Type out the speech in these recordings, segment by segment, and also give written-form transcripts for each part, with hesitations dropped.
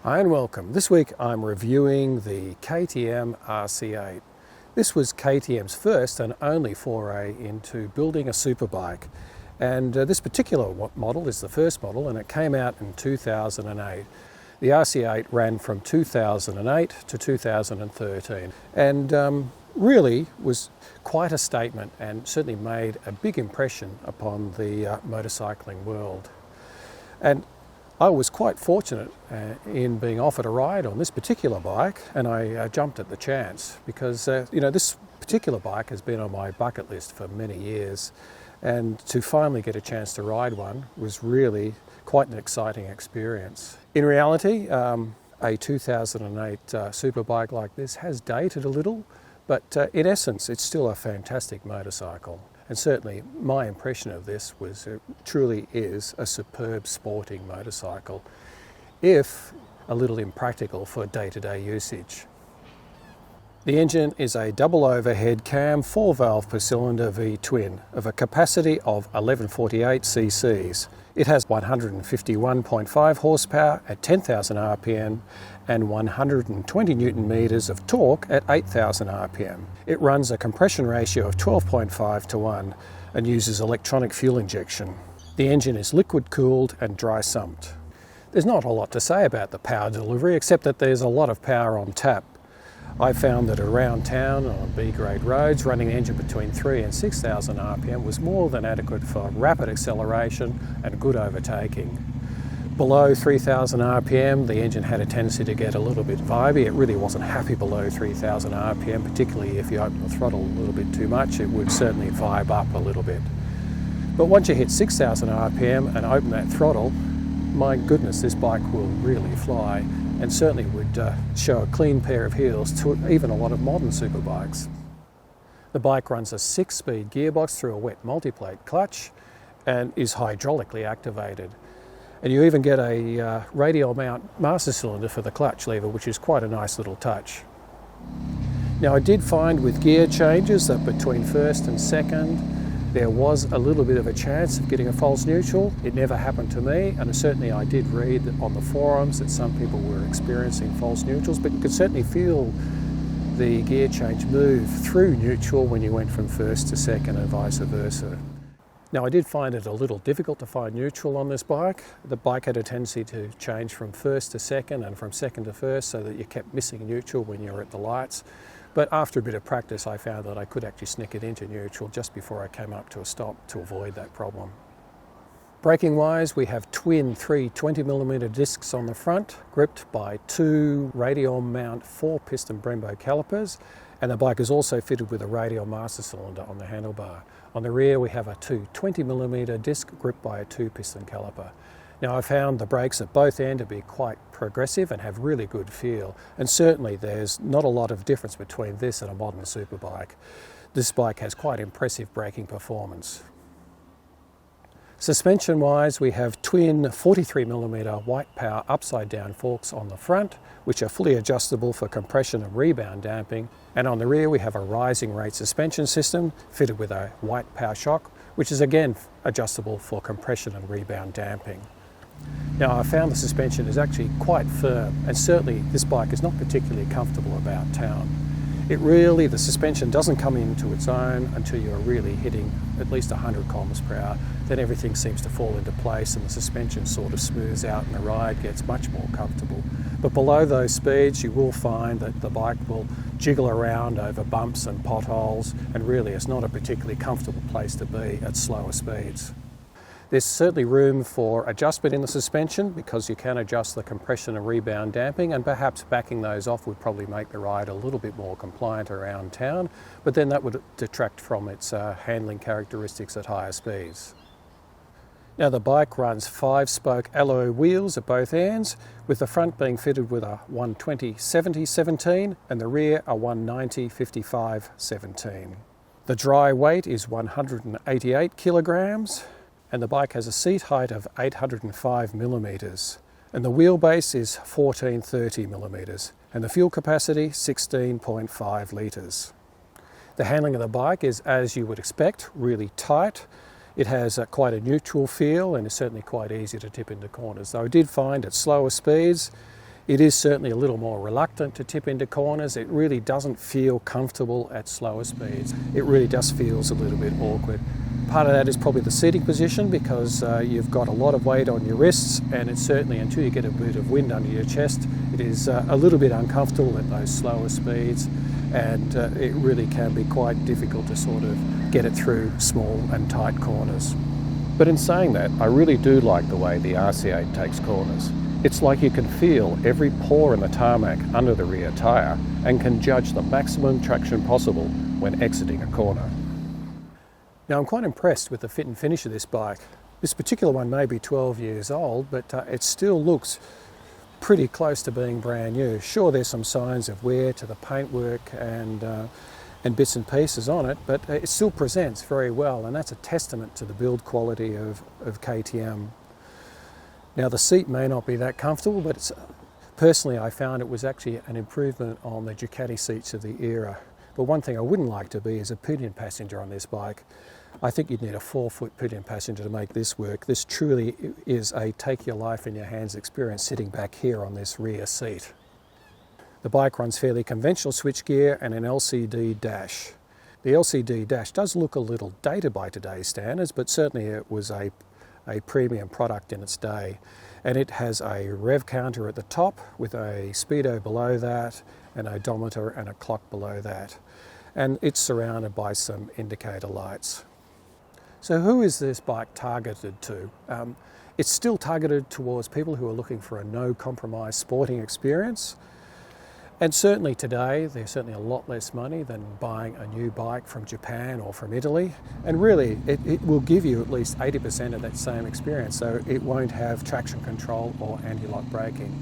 Hi and welcome. This week I'm reviewing the KTM RC8. This was KTM's first and only foray into building a superbike, and this particular model is the first model, and it came out in 2008. The RC8 ran from 2008 to 2013 and really was quite a statement and certainly made a big impression upon the motorcycling world. And I was quite fortunate in being offered a ride on this particular bike, and I jumped at the chance because this particular bike has been on my bucket list for many years, and to finally get a chance to ride one was really quite an exciting experience. In reality, a 2008 super bike like this has dated a little, but in essence it's still a fantastic motorcycle. And certainly my impression of this was it truly is a superb sporting motorcycle, if a little impractical for day-to-day usage. The engine is a double overhead cam 4-valve per cylinder V-twin of a capacity of 1148 cc's. It has 151.5 horsepower at 10,000 RPM and 120 Newton meters of torque at 8,000 RPM. It runs a compression ratio of 12.5 to 1 and uses electronic fuel injection. The engine is liquid cooled and dry sumped. There's not a lot to say about the power delivery except that there's a lot of power on tap. I found that around town on B-grade roads, running the engine between 3,000 and 6,000 RPM was more than adequate for rapid acceleration and good overtaking. Below 3,000 RPM, the engine had a tendency to get a little bit vibey. It really wasn't happy below 3,000 RPM, particularly if you open the throttle a little bit too much. It would certainly vibe up a little bit. But once you hit 6,000 RPM and open that throttle, my goodness, this bike will really fly, and certainly would show a clean pair of heels to even a lot of modern superbikes. The bike runs a 6-speed gearbox through a wet multiplate clutch and is hydraulically activated. And you even get a radial mount master cylinder for the clutch lever, which is quite a nice little touch. Now, I did find with gear changes that between first and second there was a little bit of a chance of getting a false neutral. It never happened to me, and certainly I did read on the forums that some people were experiencing false neutrals, but you could certainly feel the gear change move through neutral when you went from first to second and vice versa. Now, I did find it a little difficult to find neutral on this bike. The bike had a tendency to change from first to second and from second to first, so that you kept missing neutral when you were at the lights. But after a bit of practice, I found that I could actually snick it into neutral just before I came up to a stop to avoid that problem. Braking wise, we have twin 320mm discs on the front, gripped by 2 radial mount 4-piston Brembo calipers, and the bike is also fitted with a radial master cylinder on the handlebar. On the rear, we have a 220mm disc gripped by a 2-piston caliper. Now, I found the brakes at both ends to be quite progressive and have really good feel, and certainly there's not a lot of difference between this and a modern superbike. This bike has quite impressive braking performance. Suspension wise, we have twin 43mm white power upside down forks on the front, which are fully adjustable for compression and rebound damping, and on the rear we have a rising rate suspension system fitted with a white power shock, which is again adjustable for compression and rebound damping. Now, I found the suspension is actually quite firm, and certainly this bike is not particularly comfortable about town. The suspension doesn't come into its own until you're really hitting at least 100 km/h. Then everything seems to fall into place and the suspension sort of smooths out and the ride gets much more comfortable. But below those speeds, you will find that the bike will jiggle around over bumps and potholes, and really it's not a particularly comfortable place to be at slower speeds. There's certainly room for adjustment in the suspension because you can adjust the compression and rebound damping, and perhaps backing those off would probably make the ride a little bit more compliant around town, but then that would detract from its handling characteristics at higher speeds. Now the bike runs 5-spoke alloy wheels at both ends, with the front being fitted with a 120/70/17 and the rear a 190/55/17. The dry weight is 188 kilograms and the bike has a seat height of 805 millimetres and the wheelbase is 1430 millimetres and the fuel capacity 16.5 litres. The handling of the bike is, as you would expect, really tight. It has quite a neutral feel and is certainly quite easy to tip into corners. Though I did find at slower speeds, it is certainly a little more reluctant to tip into corners. It really doesn't feel comfortable at slower speeds. It really just feels a little bit awkward. Part of that is probably the seating position because you've got a lot of weight on your wrists and it's certainly, until you get a bit of wind under your chest, it is a little bit uncomfortable at those slower speeds. And it really can be quite difficult to sort of get it through small and tight corners. But in saying that, I really do like the way the RC8 takes corners. It's like you can feel every pore in the tarmac under the rear tyre and can judge the maximum traction possible when exiting a corner. Now I'm quite impressed with the fit and finish of this bike. This particular one may be 12 years old, but it still looks pretty close to being brand new. Sure, there's some signs of wear to the paintwork and bits and pieces on it, but it still presents very well, and that's a testament to the build quality of KTM. Now the seat may not be that comfortable, but personally I found it was actually an improvement on the Ducati seats of the era. But one thing I wouldn't like to be is a pillion passenger on this bike. I think you'd need a 4-foot pillion passenger to make this work. This truly is a take your life in your hands experience sitting back here on this rear seat. The bike runs fairly conventional switchgear and an LCD dash. The LCD dash does look a little dated by today's standards, but certainly it was a premium product in its day. And it has a rev counter at the top with a speedo below that, an odometer and a clock below that. And it's surrounded by some indicator lights. So who is this bike targeted to? It's still targeted towards people who are looking for a no-compromise sporting experience. And certainly today, there's certainly a lot less money than buying a new bike from Japan or from Italy. And really, it will give you at least 80% of that same experience. So it won't have traction control or anti-lock braking.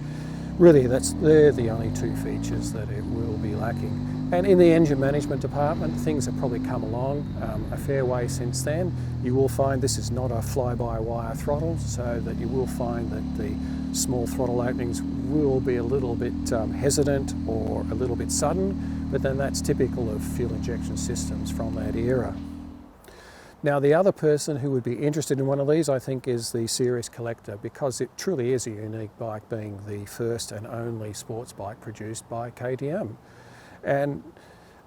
Really, they're the only two features that it will be lacking. And in the engine management department, things have probably come along a fair way since then. You will find this is not a fly-by-wire throttle, so that you will find that the small throttle openings will be a little bit hesitant or a little bit sudden, but then that's typical of fuel injection systems from that era. Now the other person who would be interested in one of these, I think, is the serious collector, because it truly is a unique bike, being the first and only sports bike produced by KTM. And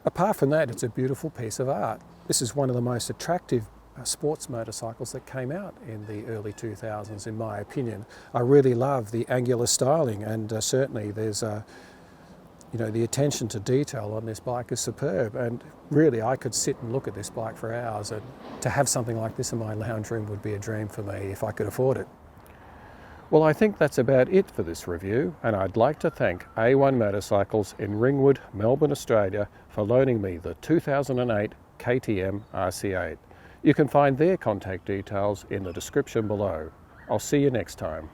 apart from that, it's a beautiful piece of art. This is one of the most attractive sports motorcycles that came out in the early 2000s, in my opinion. I really love the angular styling, and certainly there's the attention to detail on this bike is superb. And really, I could sit and look at this bike for hours, and to have something like this in my lounge room would be a dream for me if I could afford it. Well, I think that's about it for this review, and I'd like to thank A1 Motorcycles in Ringwood, Melbourne, Australia, for loaning me the 2008 KTM RC8. You can find their contact details in the description below. I'll see you next time.